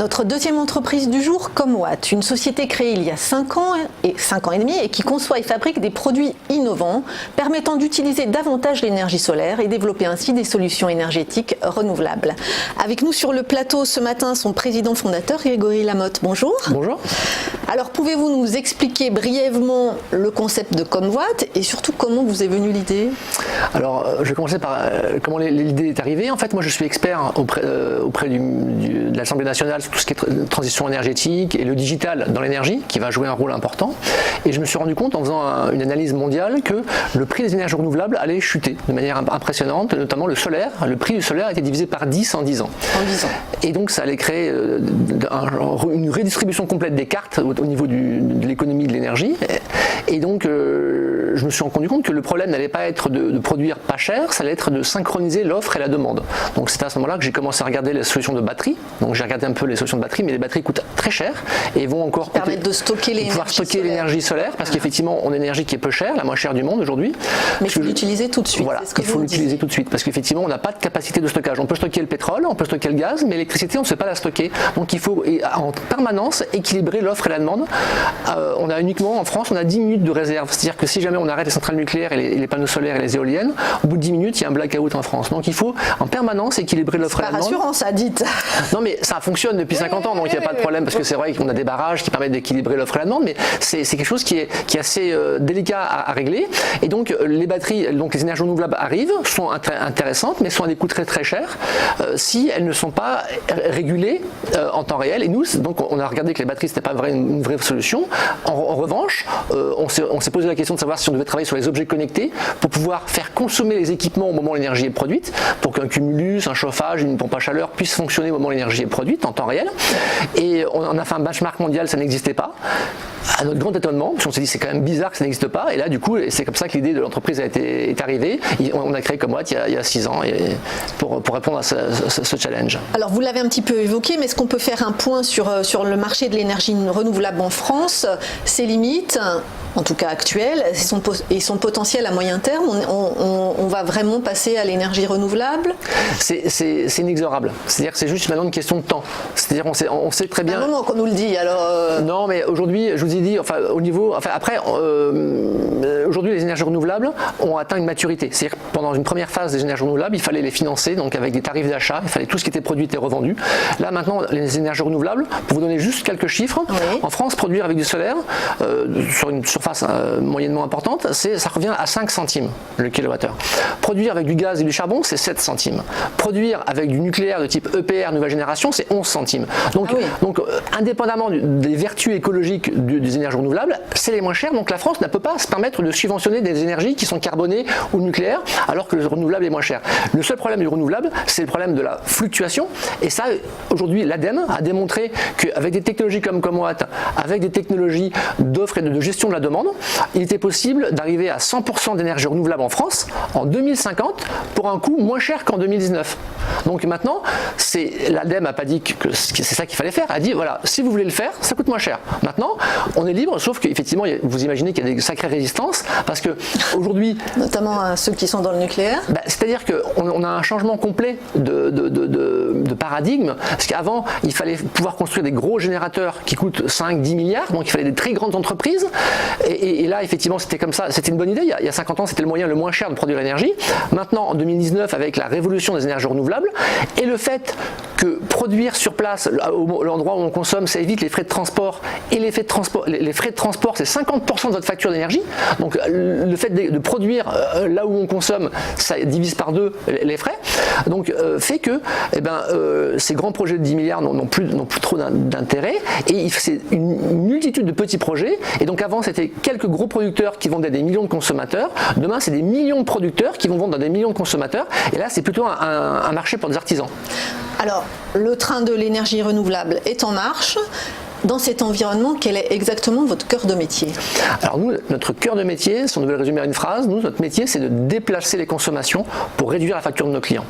Notre deuxième entreprise du jour, Comwatt, une société créée il y a 5 ans et demi et qui conçoit et fabrique des produits innovants permettant d'utiliser davantage l'énergie solaire et développer ainsi des solutions énergétiques renouvelables. Avec nous sur le plateau ce matin, son président fondateur, Grégory Lamotte. Bonjour. Bonjour. Alors, pouvez-vous nous expliquer brièvement le concept de Comwatt et surtout comment vous est venue l'idée? Alors, je vais commencer par comment l'idée est arrivée. En fait, moi, je suis expert auprès de l'Assemblée nationale sur tout ce qui est transition énergétique et le digital dans l'énergie, qui va jouer un rôle important. Et je me suis rendu compte, en faisant une analyse mondiale, que le prix des énergies renouvelables allait chuter de manière impressionnante, notamment le solaire. Le prix du solaire a été divisé par 10 en 10 ans. Et donc, ça allait créer une redistribution complète des cartes au niveau de l'économie de l'énergie. Et donc, je me suis rendu compte que le problème n'allait pas être de produire pas cher, ça allait être de synchroniser l'offre et la demande. Donc, c'est à ce moment-là que j'ai commencé à regarder les solutions de batterie. Donc, j'ai regardé un peu les solutions de batterie, mais les batteries coûtent très cher et vont encore permettre de stocker l'énergie solaire, parce qu'effectivement, on a une énergie qui est peu chère, la moins chère du monde aujourd'hui. Mais il faut l'utiliser tout de suite. Voilà, il faut l'utiliser tout de suite, parce qu'effectivement, on n'a pas de capacité de stockage. On peut stocker le pétrole, on peut stocker le gaz, mais l'électricité, on ne sait pas la stocker. Donc, il faut en permanence équilibrer l'offre et la demande. On a uniquement, en France, on a 10 minutes de réserve. C'est-à-dire que si jamais on arrête les centrales nucléaires et les panneaux solaires et les éoliennes, au bout de 10 minutes, il y a un blackout en France. Donc, il faut en permanence équilibrer l'offre et la demande. C'est pas rassurant, ça, dites. Non, mais ça fonctionne depuis 50 ans, donc il n'y a pas de problème, parce que c'est vrai qu'on a des barrages qui permettent d'équilibrer l'offre et la demande, mais c'est quelque chose qui est assez délicat à régler. Et donc, les batteries, donc les énergies renouvelables arrivent, sont intéressantes, mais sont à des coûts très très chers si elles ne sont pas régulées en temps réel. Et nous, donc, on a regardé que les batteries, c'était pas une vraie solution. En revanche, on s'est posé la question de savoir si on devait travailler sur les objets connectés pour pouvoir faire consommer les équipements au moment où l'énergie est produite, pour qu'un cumulus, un chauffage, une pompe à chaleur puissent fonctionner au moment où l'énergie est produite en temps réel. Et on a fait un benchmark mondial, ça n'existait pas. À notre grand étonnement, parce qu'on s'est dit c'est quand même bizarre que ça n'existe pas, et là du coup c'est comme ça que l'idée de l'entreprise est arrivée. On a créé Comwatt il y a 6 ans pour répondre à ce challenge. Alors vous l'avez un petit peu évoqué, mais est-ce qu'on peut faire un point sur le marché de l'énergie renouvelable en France, ses limites, en tout cas actuelles, et son potentiel à moyen terme? On va vraiment passer à l'énergie renouvelable? C'est inexorable. C'est-à-dire que c'est juste maintenant une question de temps. C'est-à-dire on sait très bien. C'est un moment qu'on nous le dit. Alors Non, mais aujourd'hui, je vous ai dit, aujourd'hui les énergies renouvelables ont atteint une maturité. C'est-à-dire que pendant une première phase des énergies renouvelables, il fallait les financer, donc avec des tarifs d'achat, il fallait tout ce qui était produit était revendu. Là maintenant, les énergies renouvelables, pour vous donner juste quelques chiffres, oui. En France, produire avec du solaire sur une surface moyennement importante, ça revient à 5 centimes le kilowattheure. Produire avec du gaz et du charbon, c'est 7 centimes. Produire avec du nucléaire de type EPR nouvelle génération, c'est 11 centimes. Donc indépendamment des vertus écologiques des énergies renouvelables, c'est les moins chers, donc la France ne peut pas se permettre de subventionner des énergies qui sont carbonées ou nucléaires, alors que le renouvelable est moins cher. Le seul problème du renouvelable, c'est le problème de la fluctuation, et ça, aujourd'hui, l'ADEME a démontré qu'avec des technologies comme Comwatt, avec des technologies d'offre et de gestion de la demande, il était possible d'arriver à 100% d'énergie renouvelable en France en 2050 pour un coût moins cher qu'en 2019. Donc maintenant, l'ADEME n'a pas dit que c'est ça qu'il fallait faire, elle a dit voilà, si vous voulez le faire, ça coûte moins cher. Maintenant, on est libre, sauf qu'effectivement, vous imaginez qu'il y a des sacrées résistances, parce qu'aujourd'hui... Notamment à ceux qui sont dans le nucléaire. C'est-à-dire qu'on a un changement complet de paradigme, parce qu'avant, il fallait pouvoir construire des gros générateurs qui coûtent 5-10 milliards, donc il fallait des très grandes entreprises, et là, effectivement, c'était comme ça, c'était une bonne idée, il y a 50 ans, c'était le moyen le moins cher de produire l'énergie. Maintenant, en 2019, avec la révolution des énergies renouvelables, et le fait que produire sur place, l'endroit où on consomme, ça évite les frais de transport, et les frais de transport, c'est 50% de votre facture d'énergie. Donc le fait de produire là où on consomme, ça divise par 2 les frais. Donc fait que ces grands projets de 10 milliards n'ont plus trop d'intérêt, et c'est une multitude de petits projets. Et donc avant, c'était quelques gros producteurs qui vendaient des millions de consommateurs. Demain, c'est des millions de producteurs qui vont vendre à des millions de consommateurs. Et là, c'est plutôt un marché pour des artisans. Alors, le train de l'énergie renouvelable est en marche. dans cet environnement, quel est exactement votre cœur de métier? Alors nous, notre cœur de métier, si on devait le résumer à une phrase, notre métier c'est de déplacer les consommations pour réduire la facture de nos clients.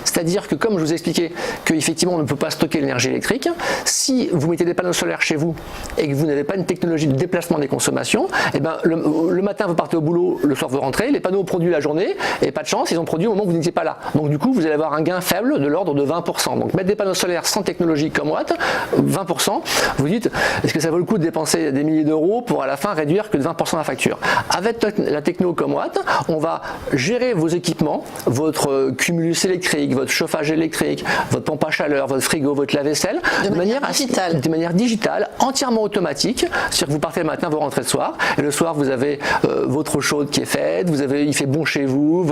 C'est-à-dire que comme je vous ai expliqué qu'effectivement on ne peut pas stocker l'énergie électrique, si vous mettez des panneaux solaires chez vous et que vous n'avez pas une technologie de déplacement des consommations, eh ben, le matin vous partez au boulot, le soir vous rentrez, les panneaux ont produit la journée et pas de chance, ils ont produit au moment où vous n'étiez pas là. Donc du coup vous allez avoir un gain faible de l'ordre de 20%. Donc mettre des panneaux solaires sans technologie comme Watt, 20%, vous dites est-ce que ça vaut le coup de dépenser des milliers d'euros pour à la fin réduire que de 20% la facture? Avec la techno comme Watt, on va gérer vos équipements, votre cumulus électrique, votre chauffage électrique, votre pompe à chaleur, votre frigo, votre lave-vaisselle, de manière digitale, entièrement automatique. C'est-à-dire que vous partez le matin, vous rentrez le soir, et le soir vous avez votre eau chaude qui est faite, il fait bon chez vous.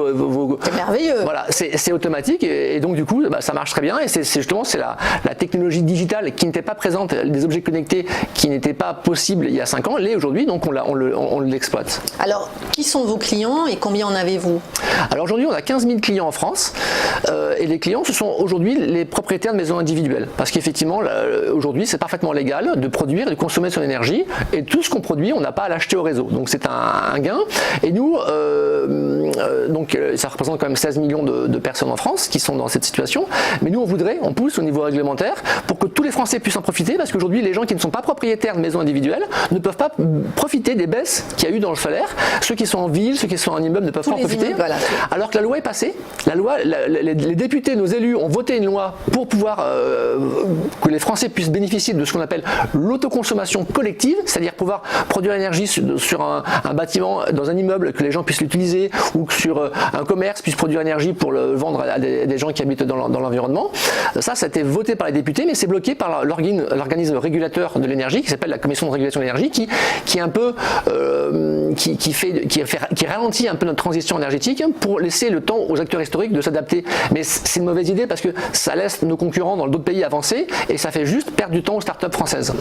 C'est merveilleux. Voilà, c'est automatique, et donc du coup ça marche très bien, et c'est justement la technologie digitale qui n'était pas présente, des objets connectés qui n'étaient pas possibles il y a 5 ans, l'est aujourd'hui, donc on l'exploite. Alors, qui sont vos clients et combien en avez-vous? Alors aujourd'hui on a 15 000 clients en France, et les clients ce sont aujourd'hui les propriétaires de maisons individuelles, parce qu'effectivement aujourd'hui c'est parfaitement légal de produire et de consommer son énergie, et tout ce qu'on produit on n'a pas à l'acheter au réseau, donc c'est un gain, et nous donc ça représente quand même 16 millions de personnes en France qui sont dans cette situation, mais nous on pousse au niveau réglementaire pour que tous les Français puissent en profiter, parce qu'aujourd'hui les gens qui ne sont pas propriétaires de maisons individuelles ne peuvent pas profiter des baisses qu'il y a eu dans le solaire. Ceux qui sont en ville, ceux qui sont en immeuble ne peuvent pas en profiter. Immeubles, voilà. Alors que la loi est passée, les députés, nos élus ont voté une loi pour pouvoir que les Français puissent bénéficier de ce qu'on appelle l'autoconsommation collective, c'est-à-dire pouvoir produire l'énergie sur un bâtiment, dans un immeuble, que les gens puissent l'utiliser, ou que sur un commerce puisse produire l'énergie pour le vendre à des gens qui habitent dans l'environnement. Ça a été voté par les députés, mais c'est bloqué par l'organisme régulateur de l'énergie qui s'appelle la Commission de régulation de l'énergie, qui est un peu qui ralentit un peu notre transition énergétique pour laisser le temps aux acteurs historiques de s'adapter. Mais c'est une mauvaise idée parce que ça laisse nos concurrents dans d'autres pays avancer et ça fait juste perdre du temps aux startups françaises.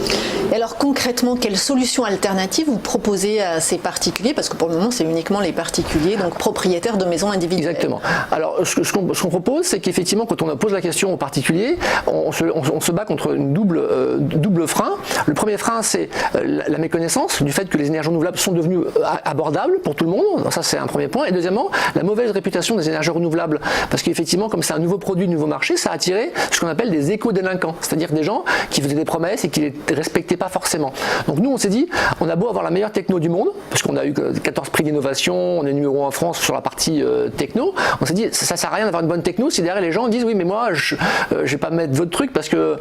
Et alors concrètement, quelles solutions alternatives vous proposez à ces particuliers? Parce que pour le moment, c'est uniquement les particuliers, donc propriétaires de maisons individuelles. Exactement. Alors ce qu'on propose, c'est qu'effectivement, quand on pose la question aux particuliers, on se bat contre une double frein. Le premier frein, c'est la méconnaissance du fait que les énergies renouvelables sont devenues abordables pour tout le monde. Ça, c'est un premier point. Et deuxièmement, la mauvaise réputation des énergies renouvelables. Parce qu'effectivement, comme c'est un nouveau produit, nouveau marché, ça a attiré ce qu'on appelle des éco-délinquants. C'est-à-dire des gens qui faisaient des promesses et qui ne les respectaient pas forcément. Donc nous, on s'est dit, on a beau avoir la meilleure techno du monde, parce qu'on a eu 14 prix d'innovation, on est numéro 1 en France sur la partie techno, on s'est dit, ça sert à rien d'avoir une bonne techno si derrière les gens disent, oui, mais moi, je vais pas mettre votre truc parce que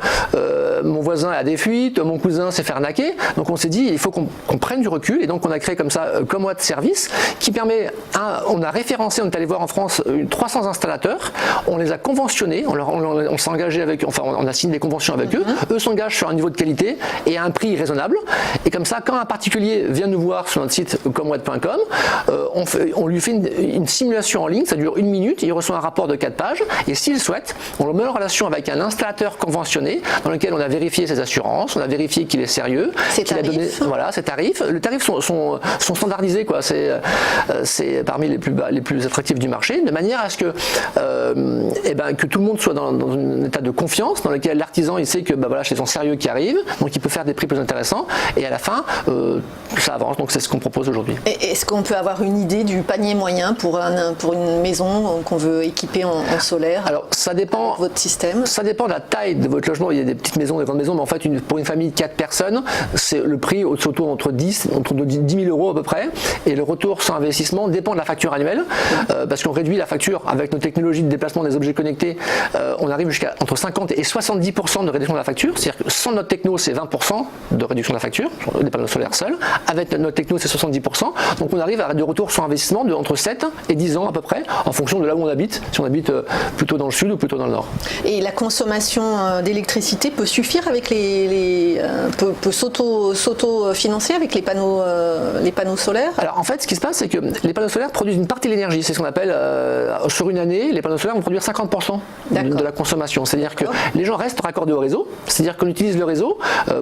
mon voisin a des fuites, mon cousin s'est fait arnaquer. Donc on s'est dit, il faut qu'on prenne du recul, et donc on a créé comme ça comme Watt Service qui permet, on a référencé, on est allé voir en France 300 installateurs, on les a conventionnés, on s'est engagé avec eux, enfin on a signé des conventions avec eux, eux s'engagent sur un niveau de qualité et à un prix raisonnable, et comme ça quand un particulier vient nous voir sur notre site comwatt.com, on lui fait une simulation en ligne, ça dure 1 minute, il reçoit un rapport de 4 pages, et s'il souhaite, on le met en relation avec un installateur conventionné dans lequel on a vérifié ses assurances, on a vérifié qu'il est sérieux, qu'il a donné ses tarifs. Les tarifs sont standardisés, quoi. C'est parmi les plus attractifs du marché, de manière à ce que tout le monde soit dans un état de confiance, dans lequel l'artisan il sait que c'est son sérieux qui arrive, donc il peut faire des prix plus intéressants, et à la fin ça avance. Donc c'est ce qu'on propose aujourd'hui. Est-ce qu'on peut avoir une idée du panier moyen pour une maison qu'on veut équiper en solaire? Alors ça dépend. Votre système. Ça dépend de la taille de votre logement. Il y a des petites maisons, des grandes maisons, mais en fait pour une famille de 4 personnes, c'est le prix autour entre 10 000 euros à peu près, et le retour sur investissement dépend de la facture annuelle, parce qu'on réduit la facture avec nos technologies de déplacement des objets connectés, on arrive jusqu'à entre 50 et 70% de réduction de la facture, c'est-à-dire que sans notre techno c'est 20% de réduction de la facture, des panneaux solaires seuls, avec notre techno c'est 70%, donc on arrive à des retours sur investissement de entre 7 et 10 ans à peu près, en fonction de là où on habite, si on habite plutôt dans le sud ou plutôt dans le nord. Et la consommation d'électricité peut suffire avec peut s'auto-financer avec les panneaux solaires? Alors en fait ce qui se passe c'est que les panneaux solaires produisent une partie de l'énergie, c'est ce qu'on appelle sur une année, les panneaux solaires vont produire 50% de la consommation, c'est-à-dire que les gens restent raccordés au réseau, c'est-à-dire qu'on utilise le réseau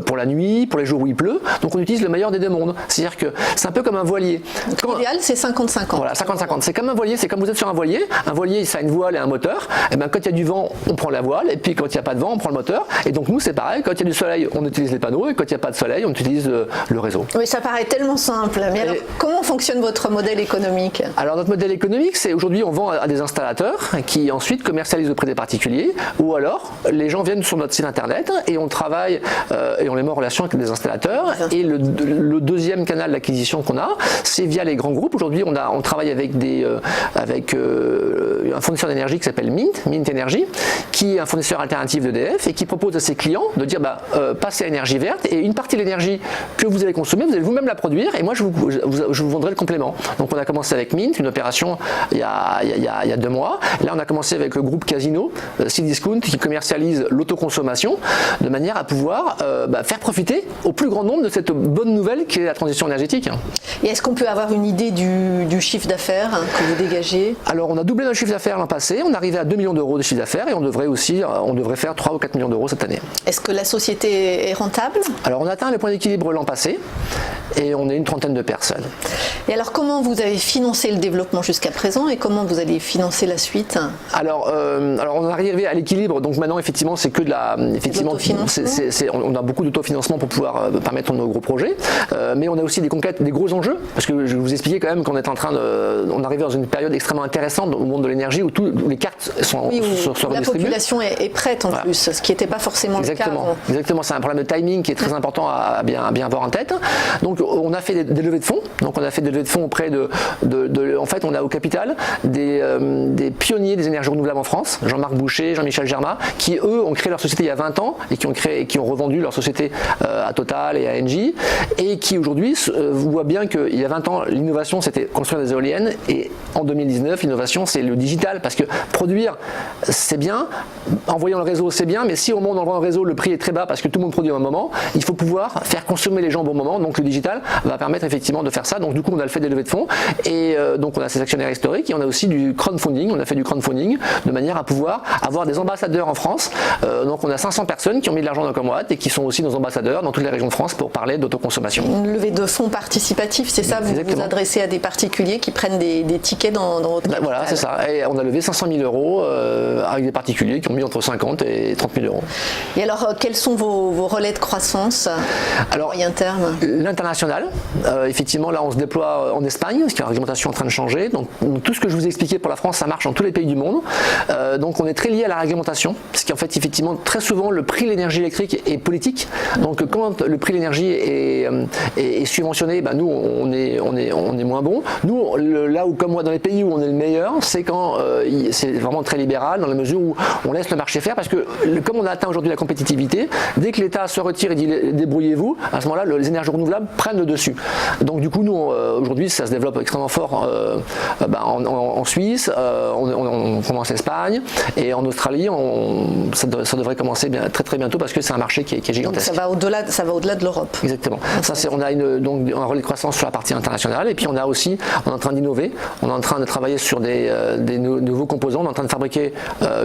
pour la nuit, pour les jours où il pleut, donc on utilise le meilleur des deux mondes. monde. C'est-à-dire que c'est un peu comme un voilier. L'idéal, c'est 50-50. Voilà, 50-50. C'est comme un voilier, c'est comme vous êtes sur un voilier. Un voilier, ça a une voile et un moteur. Et ben, quand il y a du vent, on prend la voile. Et puis quand il n'y a pas de vent, on prend le moteur. Et donc nous, c'est pareil. Quand il y a du soleil, on utilise les panneaux. Et quand il n'y a pas de soleil, on utilise le réseau. Oui, ça paraît tellement simple. Mais alors, comment fonctionne votre modèle économique? Alors notre modèle économique, c'est aujourd'hui on vend à des installateurs qui ensuite commercialisent auprès des particuliers, ou alors les gens viennent sur notre site internet et on travaille et on les met en relation avec des installateurs. Et le deuxième canal d'acquisition qu'on a, c'est via les grands groupes. Aujourd'hui on travaille avec un fournisseur d'énergie qui s'appelle Mint Energy, qui est un fournisseur alternatif d'EDF et qui propose à ses clients de dire passez à l'énergie verte et une partie de l'énergie que vous allez consommer, vous allez vous-même la produire et moi je vous vendrai le complément. Donc on a commencé avec Mint, une opération il y a 2 mois. Là on a commencé avec le groupe Casino, Cdiscount, qui commercialise l'autoconsommation de manière à pouvoir faire profiter au plus grand nombre de cette bonne nouvelle qui est la transition énergétique. Et est-ce qu'on peut avoir une idée du chiffre d'affaires que vous dégagez? Alors on a doublé notre chiffre d'affaires l'an passé, on est arrivé à 2 millions d'euros de chiffre d'affaires et on devrait faire 3 ou 4 millions d'euros cette année. Est-ce que la société est rentable? Alors on a atteint le point d'équilibre l'an passé et on est une trentaine de personnes. Et alors comment vous avez financé le développement jusqu'à présent et comment vous allez financer la suite? Alors on est arrivé à l'équilibre, donc maintenant effectivement c'est que de la... Effectivement, on a beaucoup d'autofinancement pour pouvoir permettre nos gros projets, mais on a aussi des gros enjeux, parce que je vous expliquais quand même qu'on est en train on arrive dans une période extrêmement intéressante au monde de l'énergie où les cartes sont redistribuées. La population est prête en plus, ce qui n'était pas forcément le cas avant. Exactement, c'est un problème de timing qui est très important à bien avoir en tête. Donc on a fait des levées de fonds, auprès en fait on a au capital des pionniers des énergies renouvelables en France, Jean-Marc Boucher, Jean-Michel Germain, qui eux ont créé leur société il y a 20 ans et qui ont revendu leur société à Total et à Engie et qui aujourd'hui voient bien qu'il y a 20 ans l'innovation c'était construire des éoliennes et en 2019 l'innovation c'est le digital, parce que produire c'est bien, envoyer dans le réseau c'est bien, mais si au monde on envoie dans le réseau le prix est très bas parce que tout le monde produit au même moment, il faut pouvoir faire consommer les gens au bon moment, donc le digital va permettre effectivement de faire ça. Donc du coup on a fait des levées de fonds et donc on a ces actionnaires historiques et on a aussi du crowdfunding, on a fait du crowdfunding de manière à pouvoir avoir des ambassadeurs en France. Donc on a 500 personnes qui ont mis de l'argent dans Comwatt et qui sont aussi nos ambassadeurs dans toutes les régions de France pour parler d'autoconsommation. Une levée de fonds participatif, c'est ça? Vous vous adressez à des particuliers qui prennent des tickets dans votre capital. Voilà, c'est ça. Et on a levé 500 000 euros avec des particuliers qui ont mis entre 50 et 30 000 euros. Et alors, quels sont vos relais de croissance à moyen terme? L'international, effectivement, là on se déploie en Espagne, parce qu'il y a une réglementation en train de changer. Donc tout ce que je vous ai expliqué pour la France, ça marche dans tous les pays du monde. Donc on est très lié à la réglementation, parce qu'en fait, effectivement, très souvent, le prix de l'énergie électrique est politique. Donc quand le prix de l'énergie est subventionné, nous on est moins bon. Nous, là où comme moi dans les pays où on est le meilleur, c'est quand c'est vraiment très libéral, dans la mesure où on laisse le marché faire, parce que comme on a atteint aujourd'hui la compétitivité, dès que l'État se retire et dit débrouillez-vous, à ce moment-là, les énergies renouvelables prennent le dessus. Donc du coup, nous, aujourd'hui, ça se développe extrêmement fort en Suisse, on commence en Espagne, et en Australie, ça devrait commencer très très bientôt, parce que c'est un marché qui est gigantesque. Donc ça va au-delà de l'Europe. Exactement. Ça, on a donc un relais de croissance sur la partie internationale, et puis on est en train d'innover, on est en train de travailler sur des nouveaux composants, on est en train de fabriquer,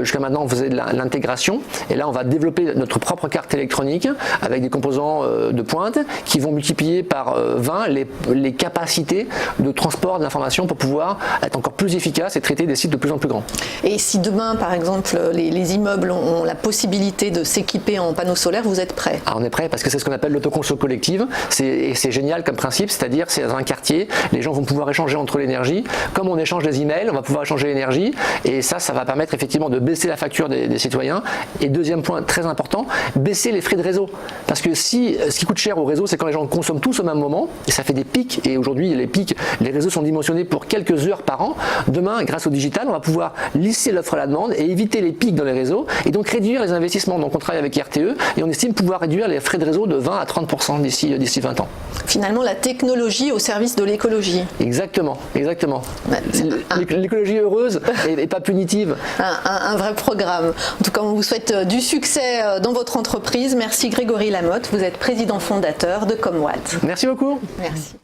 jusqu'à maintenant on faisait de l'intégration, et là on va développer notre propre carte électronique avec des composants de pointe qui vont multiplier par 20 les capacités de transport d'informations pour pouvoir être encore plus efficace et traiter des sites de plus en plus grands. Et si demain par exemple les immeubles ont la possibilité de s'équiper en panneaux solaires, vous êtes prêts? On est prêts, parce que c'est ce qu'on appelle l'autoconso collective, c'est génial comme principe, c'est-à-dire c'est dans un quartier, les gens vont pouvoir échanger entre l'énergie, comme on échange des emails, on va pouvoir échanger l'énergie, et ça va permettre effectivement de baisser la facture des citoyens. Et deuxième point très important, baisser les frais de réseau, parce que ce qui coûte cher au réseau, c'est quand les gens consomment tous au même moment, et ça fait des pics, et aujourd'hui les réseaux sont dimensionnés pour quelques heures par an. Demain, grâce au digital, on va pouvoir lisser l'offre à la demande et éviter les pics dans les réseaux, et donc réduire les investissements. Donc on travaille avec RTE, et on estime pouvoir réduire les frais de réseau de 20 à 30% d'ici 20 ans. Finalement, la technologie au service de l'écologie. Exactement. L'écologie heureuse et pas punitive. Un vrai programme. En tout cas, on vous souhaite du succès dans votre entreprise. Merci Grégory Lamotte, vous êtes président fondateur de Comwatt. Merci beaucoup. Merci.